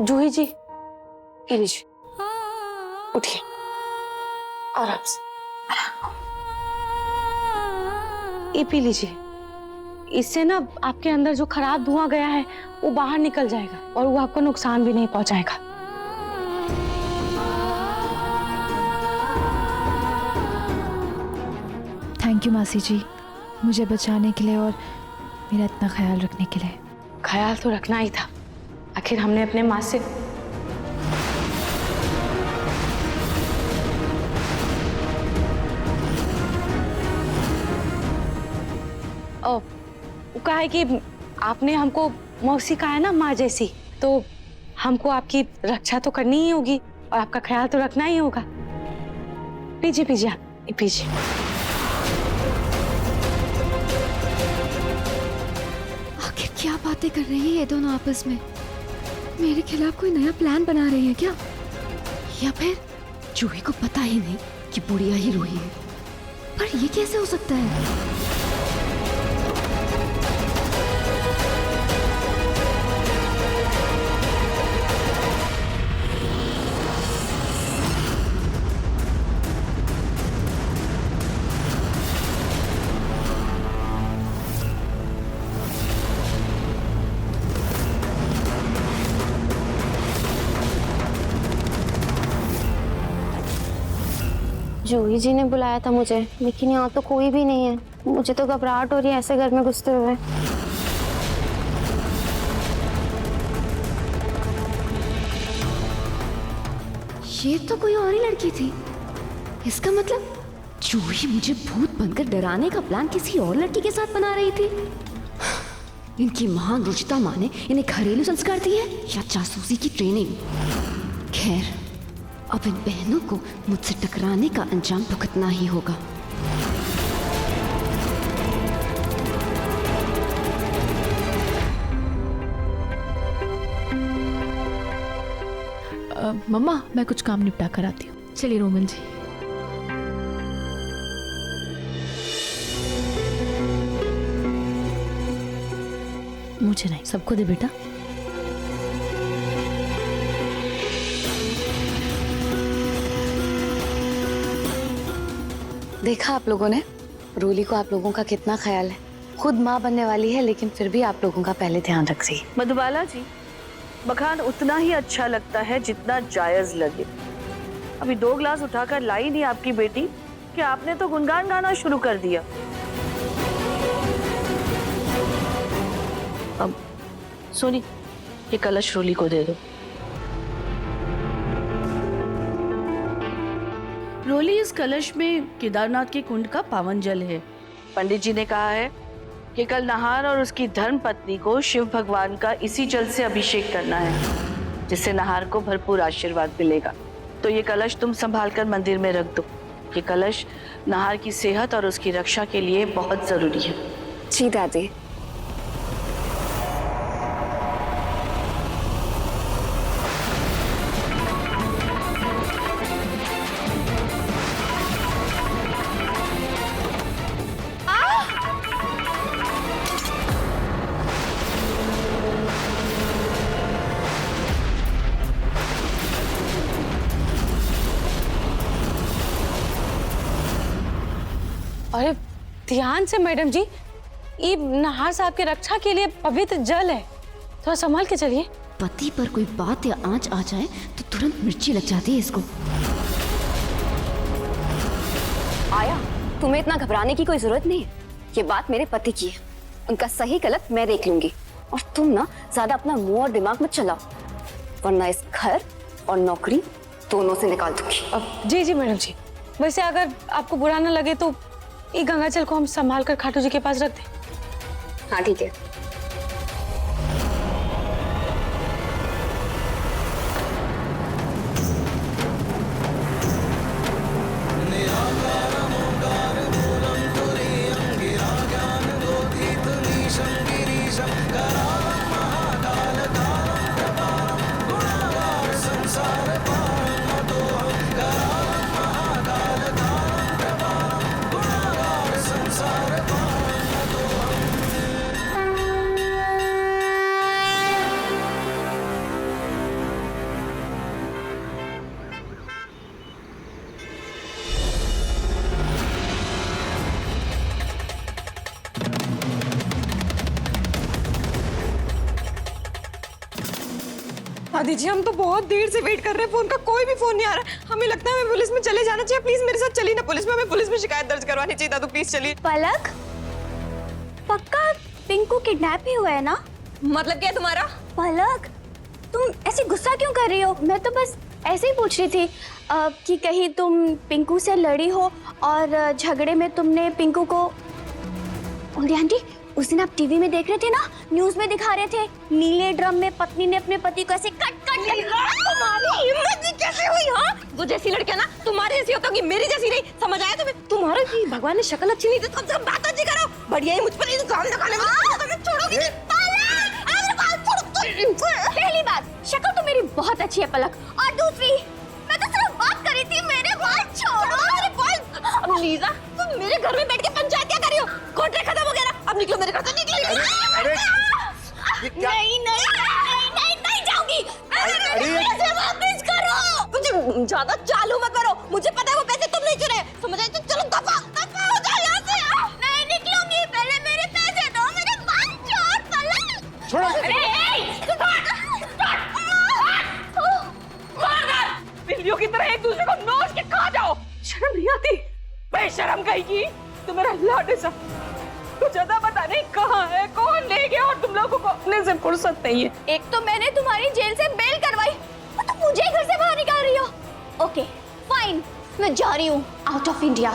जूही जी, ये लीजिए, उठिए आराम से, ये पी लीजिए। इससे ना आपके अंदर जो खराब धुआं गया है वो बाहर निकल जाएगा और वो आपको नुकसान भी नहीं पहुंचाएगा। थैंक यू मासी जी, मुझे बचाने के लिए और मेरा इतना ख्याल रखने के लिए। ख्याल तो रखना ही था, आखिर हमने अपने माँ से कहा है कि आपने हमको मौसी कहा है ना, माँ जैसी, तो हमको आपकी रक्षा तो करनी ही होगी और आपका ख्याल तो रखना ही होगा। पीजिए पीजिए, आप पीजिए। आखिर क्या बातें कर रही है ये दोनों आपस में? मेरे खिलाफ कोई नया प्लान बना रही है क्या? या फिर जूही को पता ही नहीं कि बुढ़िया ही रूही है? पर ये कैसे हो सकता है? जूही जी ने बुलाया था मुझे, लेकिन यहाँ तो कोई भी नहीं है। मुझे तो घबराहट हो रही है ऐसे घर में घुसते हुए। ये तो कोई और ही लड़की थी। इसका मतलब जूही मुझे भूत बनकर डराने का प्लान किसी और लड़की के साथ बना रही थी। इनकी महान रुचिता माँ ने इन्हें घरेलू संस्कार दिए या जासूसी की ट्रेनिंग। खैर, अब इन बहनों को मुझसे टकराने का अंजाम भुगतना ही होगा। मम्मा, मैं कुछ काम निपटा कर आती हूँ। चलिए रोमन जी। मुझे नहीं, सबको दे बेटा। देखा आप लोगों ने, रूली को आप लोगों का कितना ख्याल है। खुद माँ बनने वाली है लेकिन फिर भी आप लोगों का पहले ध्यान रख सी। मधुबाला जी, बखान उतना ही अच्छा लगता है जितना जायज लगे। अभी 2 गिलास उठाकर लाई नहीं आपकी बेटी कि आपने तो गुनगान गाना शुरू कर दिया। अब सोनी, ये कलश रूली को दे दो। रोली, इस कलश में केदारनाथ के कुंड का पावन जल है। पंडित जी ने कहा है कि कल नहार और उसकी धर्म पत्नी को शिव भगवान का इसी जल से अभिषेक करना है, जिससे नहार को भरपूर आशीर्वाद मिलेगा। तो ये कलश तुम संभाल कर मंदिर में रख दो। ये कलश नहार की सेहत और उसकी रक्षा के लिए बहुत जरूरी है। जी दादी। अरे ध्यान से मैडम जी, ये नहार साहब की रक्षा के लिए पवित्र जल है, थोड़ा संभाल के चलिए। पति पर कोई बात या आंच आ जाए तो तुरंत मिर्ची लग जाती है इसको। आया, तुम्हें इतना घबराने की कोई जरूरत नहीं है। ये बात मेरे पति की है, उनका सही गलत मैं देख लूंगी। और तुम ना ज्यादा अपना मुंह और दिमाग मत चलाओ, वरना इस घर और नौकरी दोनों से निकाल दूंगी। जी जी मैडम जी, वैसे अगर आपको बुरा ना लगे तो ये गंगाजल को हम संभाल कर खाटू जी के पास रख दें। हाँ ठीक है। दादी जी हम तो बहुत देर से वेट कर रहे हैं, फोन का कोई भी फोन नहीं आ रहा। हमें लगता है हमें पुलिस में चले जाना चाहिए। प्लीज मेरे साथ चलिए ना पुलिस में, हमें पुलिस में शिकायत दर्ज करवानी चाहिए। दादू प्लीज चलिए। पलक, पक्का पिंकू किडनैप ही हुआ है ना? मतलब क्या है तुम्हारा? पलक, तुम ऐसे गुस्सा क्यों कर रही हो? मैं तो बस ऐसे ही पूछ रही थी कि कहीं तुम पिंकू से लड़ी हो और झगड़े में तुमने पिंकू को। और आंटी, उस दिन आप टीवी में देख रहे थे ना, न्यूज में दिखा रहे थे नीले ड्रम में पत्नी ने अपने पति को ऐसे कट तुम्हारी हिम्मत कैसे हुई? हाँ, वो जैसी लड़कियां ना तुम्हारी जैसी होती होगी, मेरी जैसी नहीं। समझ आया तुम्हें? तुम्हारा की भगवान ने शक्ल अच्छी नहीं दी, कम से कम बात अच्छी करो। बढ़िया ही मुझ पर इल्जाम लगाने में छोड़ोगी नहीं। पहली बात, शक्ल तो मेरी बहुत अच्छी है पलक, और दूसरी मैं तो सिर्फ बात कर रही थी। मेरे बाल छोड़ो, मेरे बाल। अब लीजा तुम मेरे घर में बैठ के पंचायत क्या कर रही हो? कॉन्ट्रैक्ट खत्म हो गया ना, अब निकलो मेरे घर से, निकलो। नहीं जाऊंगी। पैसे वापस करो। मुझे ज्यादा चालू मत करो, मुझे पता है वो पैसे तुम नहीं चुने। समझ आए? तो चलो दफा हो जाओ यहाँ से। नहीं निकलूंगी, पहले मेरे पैसे दो। मेरे बाल छोड़ पलक। बिल्लियों की तरह एक दूसरे को नोच के खा जाओ। शर्म नहीं आती? बेशरम कहेगी। तो मेरा लाडे सा तो ज्यादा पता नहीं कहाँ है, कौन ले गया, और तुम लोगों को अपने से फुर्सत नहीं है। एक तो मैंने तुम्हारी जेल से बेल करवाई और तुम मुझे घर से बाहर निकाल रही हो। ओके फाइन, मैं जा रही हूँ आउट ऑफ इंडिया।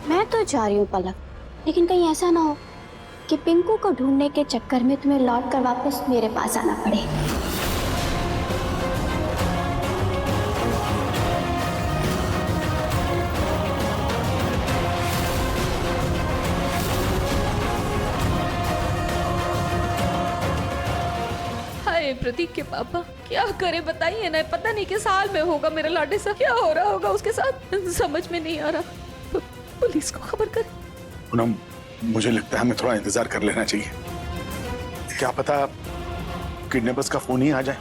मैं तो जा रही हूँ पलक, लेकिन कहीं ऐसा ना हो कि पिंकू को ढूंढने के चक्कर में तुम्हें लौट कर वापस मेरे पास आना पड़े। हाय प्रतीक के पापा, क्या करे बताइए ना। पता नहीं किस हाल में होगा मेरा लाडे सा, क्या हो रहा होगा उसके साथ, समझ में नहीं आ रहा। पुलिस को खबर कर। पूनम, मुझे लगता है हमें थोड़ा इंतजार कर लेना चाहिए। क्या पता किडनैपर्स का फोन ही आ जाए।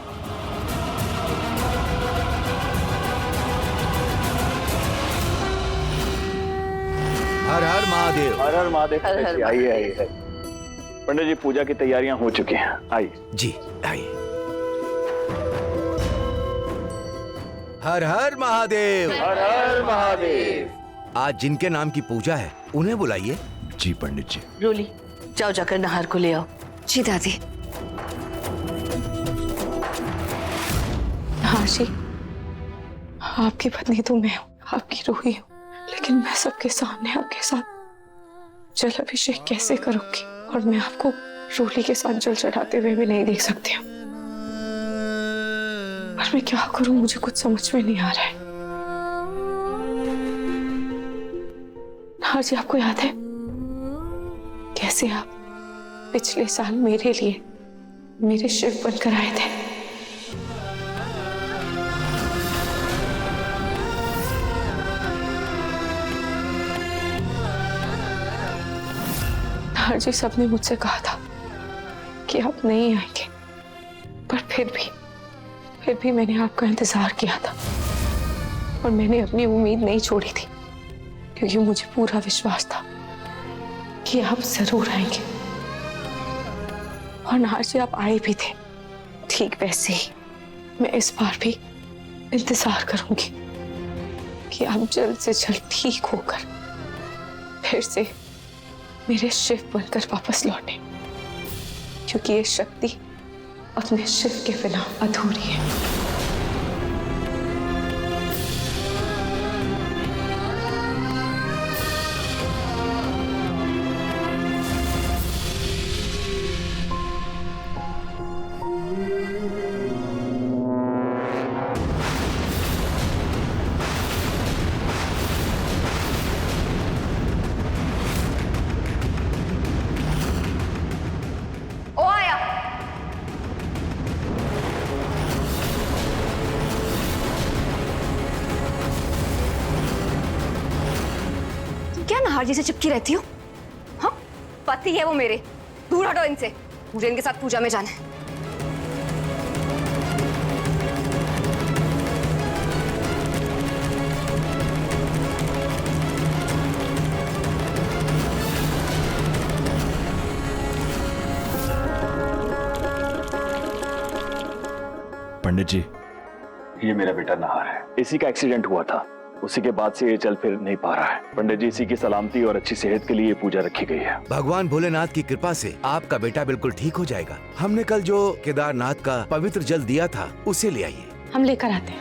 हर हर महादेव। हर हर महादेव। आइए आइए। पंडित जी, पूजा की तैयारियां हो चुकी हैं, आइए। जी आइए। हर हर महादेव। हर हर महादेव। आज जिनके नाम की पूजा है उन्हें बुलाइए। जी पंडित जी। रोली, जाओ जाकर नहार को ले आओ। जी दादी। हाँ जी, आपकी पत्नी तो मैं हूँ, आपकी रूही हूँ, लेकिन मैं सबके सामने आपके साथ जल अभिषेक कैसे करूंगी? और मैं आपको रोली के साथ जल चढ़ाते हुए भी नहीं देख सकती हूँ। और मैं क्या करूं, मुझे कुछ समझ में नहीं आ रहा है। हाँ जी, आपको याद है कैसे आप पिछले साल मेरे लिए मेरे शिव बनकर आए थे? हर जी, सबने मुझसे कहा था कि आप नहीं आएंगे, पर फिर भी मैंने आपका इंतजार किया था और मैंने अपनी उम्मीद नहीं छोड़ी थी, क्योंकि मुझे पूरा विश्वास था कि आप जरूर आएंगे। और नाहर जी, आप आए भी थे। ठीक वैसे ही मैं इस बार भी इंतजार करूंगी कि आप जल्द से जल्द ठीक होकर फिर से मेरे शिव बनकर वापस लौटे, क्योंकि ये शक्ति अपने शिव के बिना अधूरी है। क्या नाहर जी से चिपकी रहती हो? हाँ, पति है वो मेरे, दूर हटो इनसे। मुझे इनके साथ पूजा में जाना है। पंडित जी, ये मेरा बेटा नहार है। इसी का एक्सीडेंट हुआ था, उसी के बाद से ये चल फिर नहीं पा रहा है। पंडित जी, इसी की सलामती और अच्छी सेहत के लिए ये पूजा रखी गई है। भगवान भोलेनाथ की कृपा से आपका बेटा बिल्कुल ठीक हो जाएगा। हमने कल जो केदारनाथ का पवित्र जल दिया था उसे ले आइए। हम लेकर आते हैं।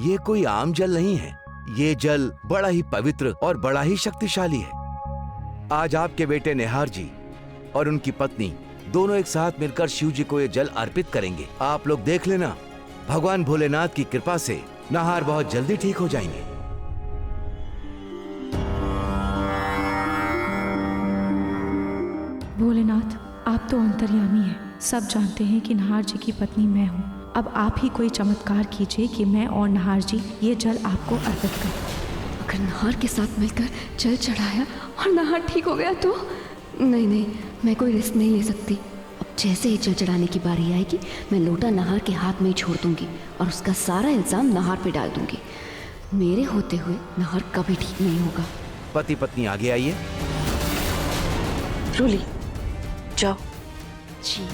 ये कोई आम जल नहीं है, ये जल बड़ा ही पवित्र और बड़ा ही शक्तिशाली है। आज आपके बेटे निहार जी और उनकी पत्नी दोनों एक साथ मिलकर शिव जी को ये जल अर्पित करेंगे। आप लोग देख लेना, भगवान भोलेनाथ की कृपा से नहार बहुत जल्दी ठीक हो जाएंगे। भोलेनाथ, आप तो अंतर्यामी हैं, सब जानते हैं कि नहार जी की पत्नी मैं हूँ। अब आप ही कोई चमत्कार कीजिए कि मैं और नहार जी ये जल आपको अर्पित करें। अगर नहार के साथ मिलकर जल चढ़ाया और नहार ठीक हो गया तो? नहीं, मैं कोई रिस्क नहीं ले सकती। अब जैसे ही जल चढ़ाने की बारी आएगी, मैं लोटा नहार के हाथ में ही छोड़ दूंगी और उसका सारा इल्जाम नहार पे डाल दूंगी। मेरे होते हुए नहार कभी ठीक नहीं होगा। पति पत्नी आगे आइए। रूली, जाओ। जी।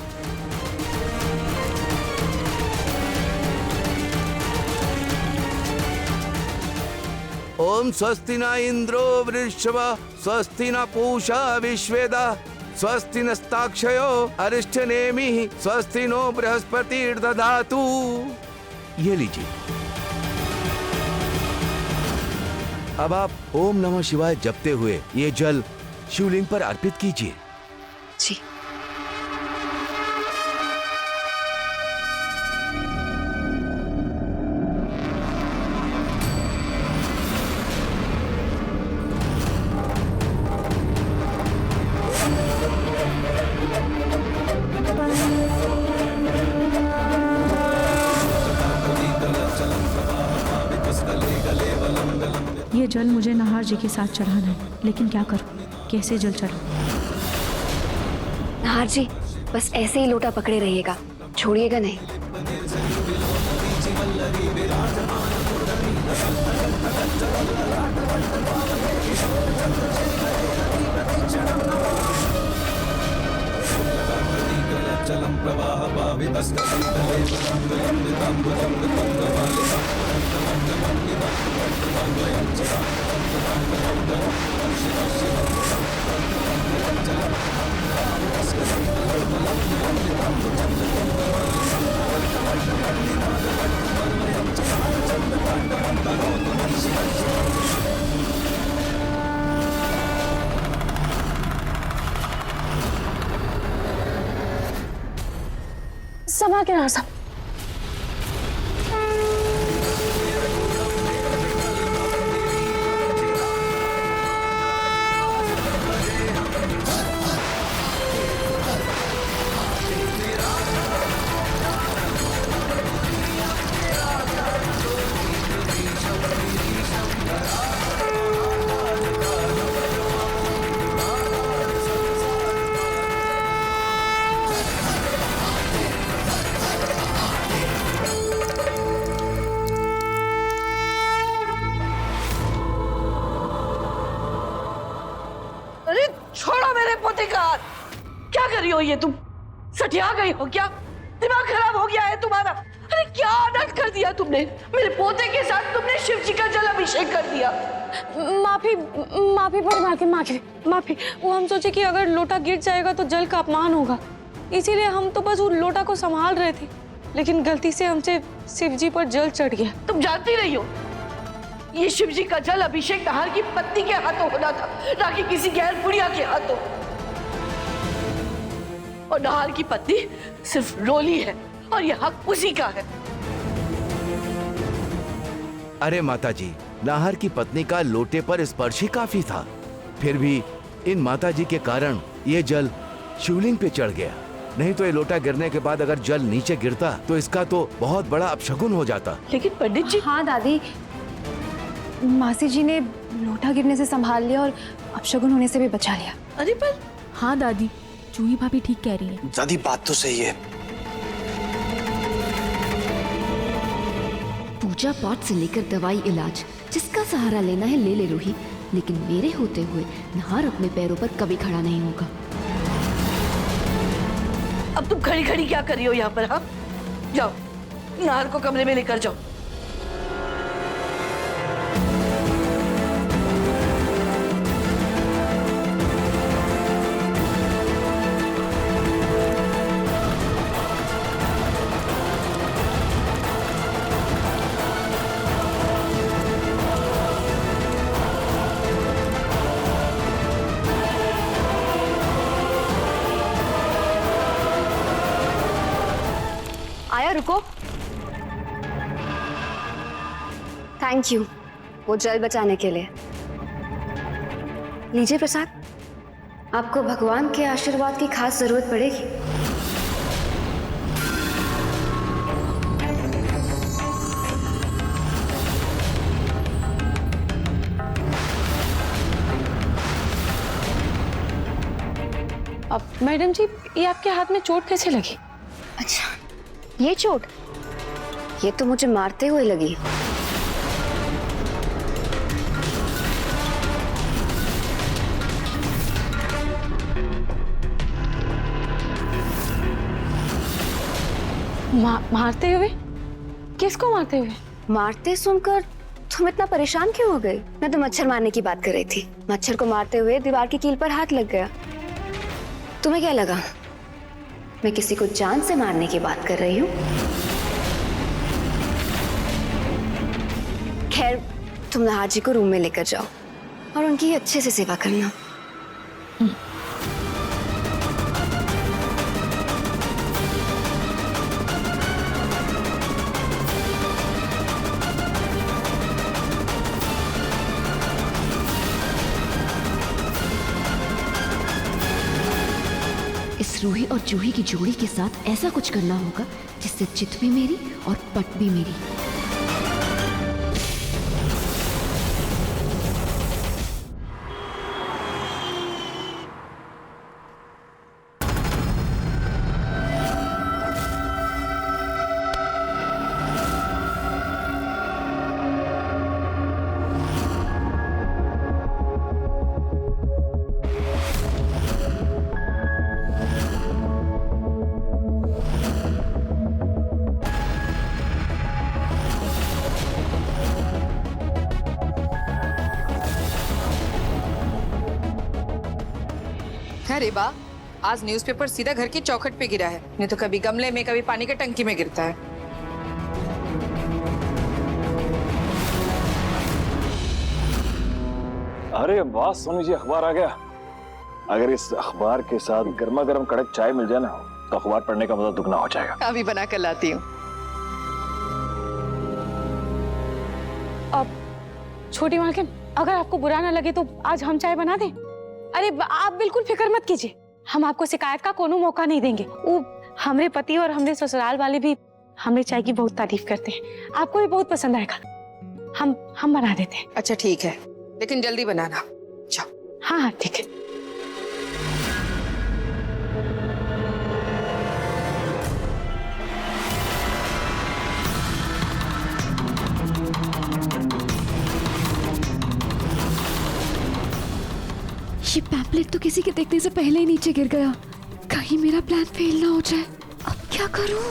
ओम स्वस्ति न इंद्रो वृषभ, स्वस्ति न पूषा विश्वेदा, स्वस्ति नस्ताक्षयो अरिष्टनेमि, स्वस्ति नो बृहस्पतिर्दधातु। ये लीजिए। अब आप ओम नमः शिवाय जपते हुए ये जल शिवलिंग पर अर्पित कीजिए। जी। ये जल मुझे नहार जी के साथ चढ़ाना है, लेकिन क्या करूं? कैसे जल चढ़ाऊं? नहार जी, बस ऐसे ही लोटा पकड़े रहिएगा, छोड़िएगा नहीं। संभाल के रहो सब। अरे छोड़ो मेरे पोते का हाथ। क्या कर रही हो ये तुम? सठिया गई हो क्या? दिमाग खराब हो गया है तुम्हारा? अरे क्या आनंद कर दिया तुमने? मेरे पोते के साथ तुमने शिव जी का जल अभिषेक कर दिया। माफी माफी। वो हम सोचे कि अगर लोटा गिर जाएगा तो जल का अपमान होगा, इसीलिए हम तो बस उस लोटा को संभाल रहे थे, लेकिन गलती से हमसे शिव जी पर जल चढ़ गया। तुम जानती रही हो ये शिव जी का जल अभिषेक नहार की पत्नी के हाथों होना था, ना कि किसी गैर बुढ़िया के हाथों। और नहार की पत्नी सिर्फ रोली है और ये हक उसी का है। अरे माताजी, नाहर की पत्नी का लोटे पर स्पर्श ही काफी था, फिर भी इन माताजी के कारण ये जल शिवलिंग पे चढ़ गया। नहीं तो ये लोटा गिरने के बाद अगर जल नीचे गिरता तो इसका तो बहुत बड़ा अपशगुन हो जाता। लेकिन पंडित जी। हाँ दादी, मासी जी ने लोटा गिरने से संभाल लिया और अपशगुन होने से भी बचा लिया। अरे पर हाँ दादी, जूही भाभी ठीक कह रही है। दादी बात तो सही है। पूजा पाठ से लेकर दवाई इलाज, जिसका सहारा लेना है ले ले रूही, लेकिन मेरे होते हुए नहार अपने पैरों पर कभी खड़ा नहीं होगा। अब तुम खड़ी खड़ी क्या कर रही हो यहाँ पर? हाँ, जाओ नाहर को कमरे में लेकर जाओ। आया, रुको। थैंक यू वो जल बचाने के लिए। लीजिए प्रसाद, आपको भगवान के आशीर्वाद की खास जरूरत पड़ेगी। अब मैडम जी, ये आपके हाथ में चोट कैसे लगी? अच्छा, ये चोट, ये तो मुझे मारते हुए लगी। मारते हुए? किसको मारते हुए? मारते सुनकर तुम इतना परेशान क्यों हो गई? मैं तो मच्छर मारने की बात कर रही थी। मच्छर को मारते हुए दीवार की कील पर हाथ लग गया। तुम्हें क्या लगा मैं किसी को जान से मारने की बात कर रही हूँ? खैर, तुम नहार जी को रूम में लेकर जाओ और उनकी अच्छे से सेवा करना। इस रूही और जूही की जोड़ी के साथ ऐसा कुछ करना होगा जिससे चित भी मेरी और पट भी मेरी। अरे बा, आज न्यूज़पेपर सीधा घर की चौखट पे गिरा है, नहीं तो कभी गमले में कभी पानी की टंकी में गिरता है। अरे वाह सोनी जी, अखबार आ गया। अगर इस अखबार के साथ गर्मा गर्म कड़क चाय मिल जाए ना, तो अखबार पढ़ने का मजा दुगना हो जाएगा। अभी बना कर लाती हूँ। अब छोटी मालकिन, अगर आपको बुरा ना लगे तो आज हम चाय बना दें? अरे आप बिल्कुल फिक्र मत कीजिए, हम आपको शिकायत का कोनो मौका नहीं देंगे। वो हमरे पति और हमरे ससुराल वाले भी हमरे चाय की बहुत तारीफ करते हैं, आपको भी बहुत पसंद आएगा। हम बना देते हैं। अच्छा ठीक है, लेकिन जल्दी बनाना। जाओ। हाँ हाँ ठीक है। ये पैम्पलेट तो किसी के देखने से पहले ही नीचे गिर गया। कहीं मेरा प्लान फेल ना हो जाए। अब क्या करूं?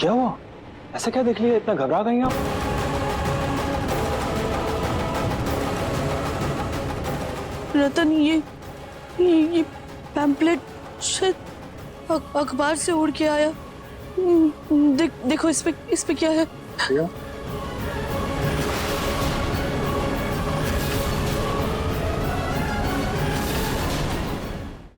क्या हुआ? ऐसा क्या देख लिया, इतना घबरा गई आप? रतन, ये पैम्पलेट शायद अखबार से उड़ के आया। देखो इस पे क्या है?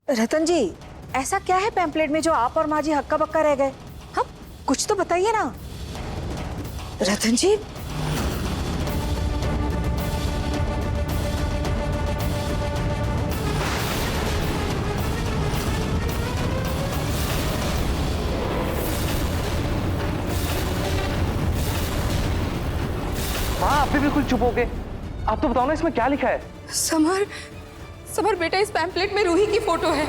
रतन जी, ऐसा क्या है पैम्पलेट में जो आप और माँ जी हक्का बक्का रह गए? हाँ, कुछ तो बताइए ना रतन जी। हाँ, आप भी बिल्कुल चुप हो गए। आप तो बताओ ना इसमें क्या लिखा है? समर, समर बेटा, इस पैम्पलेट में रूही की फोटो है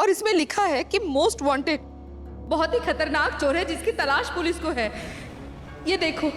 और इसमें लिखा है कि मोस्ट वांटेड, बहुत ही खतरनाक चोर है जिसकी तलाश पुलिस को है। ये देखो।